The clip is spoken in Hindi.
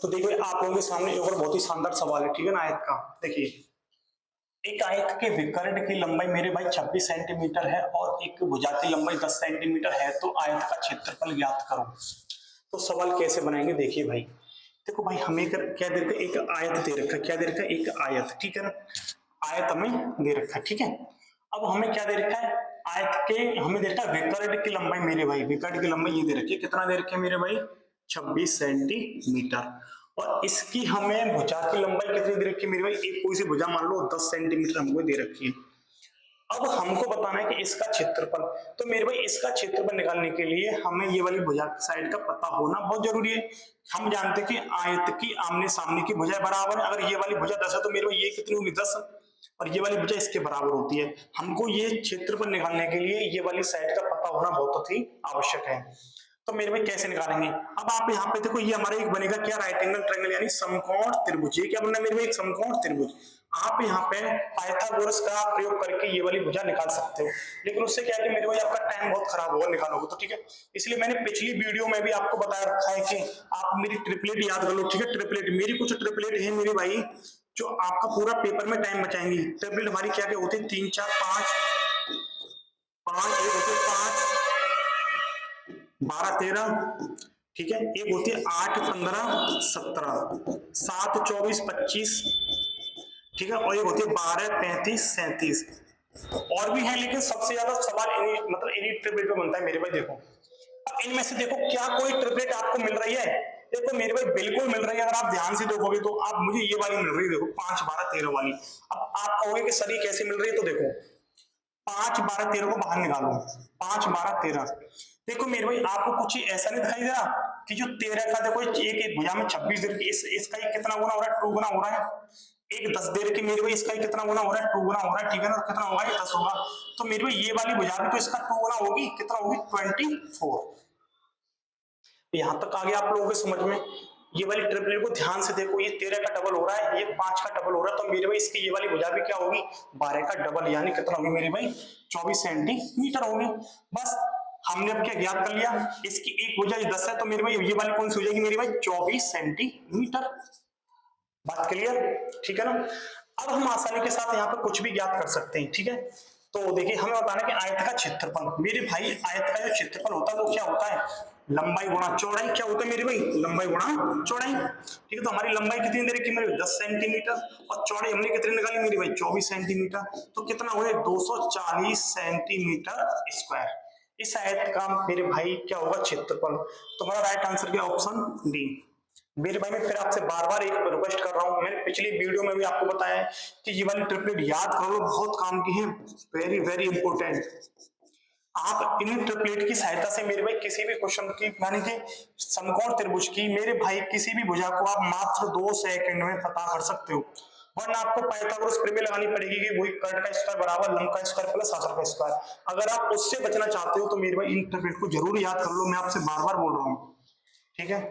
तो देखिए आप लोगों के सामने एक और बहुत ही शानदार सवाल है, ठीक है ना, आयत का। देखिए एक आयत के विकर्ण की लंबाई मेरे भाई 26 सेंटीमीटर है और एक भुजा की लंबाई 10 सेंटीमीटर है, तो आयत का क्षेत्रफल ज्ञात करो। तो सवाल कैसे बनाएंगे, देखिए भाई, देखो भाई हमें क्या दे रखा है, एक आयत दे रखा है, क्या दे रखा है, एक आयत, ठीक है ना, आयत हमें दे रखा है, ठीक है। अब हमें क्या दे रखा है, आयत के हमें दे रखा है विकर्ण की लंबाई, मेरे भाई विकर्ण की लंबाई ये दे रखी है, कितना दे रखी है मेरे भाई, 26 सेंटीमीटर। और इसकी हमें भुजा की लंबाई कितनी दे रखी है मेरे भाई, एक कोई सी भुजा मान लो 10 सेंटीमीटर हमको दे रखी है। अब हमको बताना है कि इसका क्षेत्रफल, तो मेरे भाई इसका क्षेत्रफल निकालने के लिए हमें ये वाली भुजा साइड का पता होना बहुत जरूरी है। हम जानते हैं कि आयत की आमने सामने की भुजा बराबर है, अगर ये वाली भुजा 10 है तो मेरे भाई ये कितनी होगी, 10, और ये वाली भुजा इसके बराबर होती है। हमको ये क्षेत्रफल निकालने के लिए ये वाली साइड का पता होना बहुत ही आवश्यक है। तो मेरे भाई कैसे निकालेंगे, अब आप यहाँ पे देखो, ये हमारा एक बनेगा क्या, राइट एंगल ट्रायंगल यानी समकोण त्रिभुज। ये क्या बनना है मेरे भाई, एक समकोण त्रिभुज। आप यहाँ पे पाइथागोरस का प्रयोग करके ये वाली भुजा निकाल सकते हो, लेकिन उससे क्या है कि मेरे भाई आपका टाइम बहुत खराब होगा निकालोगे तो, ठीक है। इसलिए मैंने पिछली वीडियो में भी आपको बताया रखा है कि आप मेरी ट्रिपलेट याद कर लो, ठीक है। ट्रिपलेट मेरी कुछ ट्रिपलेट है मेरे भाई जो आपका पूरा पेपर में टाइम बचाएंगी। ट्रिपलेट हमारी क्या क्या होती है, 3 4 5 5 एक होती है 5 12 13, ठीक है। एक होती है 8 15 17 7 24 25, ठीक है। और एक होती है 12 35 37। और भी है, लेकिन सबसे ज्यादा सवाल मतलब इन्हीं ट्रिपलेट पे बनता है मेरे भाई। देखो अब इनमें से देखो क्या कोई ट्रिपलेट आपको मिल रही है, देखो मेरे भाई बिल्कुल मिल रही है। अगर आप ध्यान से देखोगे तो आप, मुझे ये वाली मिल रही है, देखो 5 12 13 वाली। अब आप कहोगे कि सर ये कैसे मिल रही है, तो देखो 5 12 13 को बाहर निकालो, 5 12 13। देखो मेरे भाई आपको कुछ ऐसा नहीं दिखाई दे रहा कि जो 13 का, देखो एक भुजा में 26 दे रखी, इसका ही कितना गुना हो रहा है, 2 गुना हो रहा है। एक 10 दे रखी मेरे भाई, इसका ही कितना गुना हो रहा है, 2 गुना हो रहा है, ठीक है ना। कितना होगा, 10 होगा। तो मेरे भाई ये वाली भुजा भी तो इसका 2 गुना होगी, कितना होगी, 24। यहां तक आ गया आप लोगों के समझ में। ये वाली ट्रिपलेट को ध्यान से देखो, ये 13 का डबल हो रहा है, ये 5 का डबल हो रहा है, तो मेरे भाई इसकी ये वाली भुजा भी क्या होगी, 12 का डबल, यानी कितना होगी मेरे भाई, 24 सेंटीमीटर होगी। बस हमने अब क्या ज्ञात कर लिया, इसकी एक भुजा 10 है, तो मेरे भाई ये वाली कौन सी हो जाएगी मेरे भाई, 24 सेंटीमीटर। बात क्लियर, ठीक है ना। अब हम आसानी के साथ यहाँ पे कुछ भी ज्ञात कर सकते हैं, ठीक है। तो देखिए हमें बताना है कि आयत का क्षेत्रफल, मेरे भाई आयत का जो क्षेत्रफल होता है वो क्या होता है, लंबाई गुणा चौड़ाई। क्या होता है मेरे भाई, लंबाई गुणा चौड़ाई, ठीक है। तो हमारी लंबाई कितनी दे रखी है मेरे, 10 सेंटीमीटर, और चौड़ाई हमने कितनी निकाली मेरी भाई, 24 सेंटीमीटर। तो कितना हुआ, 240 सेंटीमीटर स्क्वायर। इस आयत का मेरे भाई क्या होगा, क्षेत्रफल। तो हमारा राइट आंसर क्या, ऑप्शन डी। मेरे भाई मैं फिर आपसे बार बार एक रिक्वेस्ट कर रहा हूं, मैंने पिछली वीडियो में भी आपको बताया है कि ये वाली ट्रिपलेट याद कर लो, बहुत काम की है, वेरी वेरी इंपॉर्टेंट। आप इन ट्रिपलेट की सहायता से मेरे भाई किसी भी क्वेश्चन की, यानी कि समकोण त्रिभुज की, मेरे भाई किसी भी भुजा को आप मात्र 2 सेकंड में पता कर सकते हो। वरना आपको पाइथागोरस प्रमेय लगानी पड़ेगी कि वही कर्ण का स्क्वायर बराबर लंब का स्क्वायर प्लस आधार का स्क्वायर। अगर आप उससे बचना चाहते हो तो मेरे भाई इन ट्रिपलेट को जरूर याद कर लो, मैं आपसे बार बार बोल रहा हूँ, ठीक है।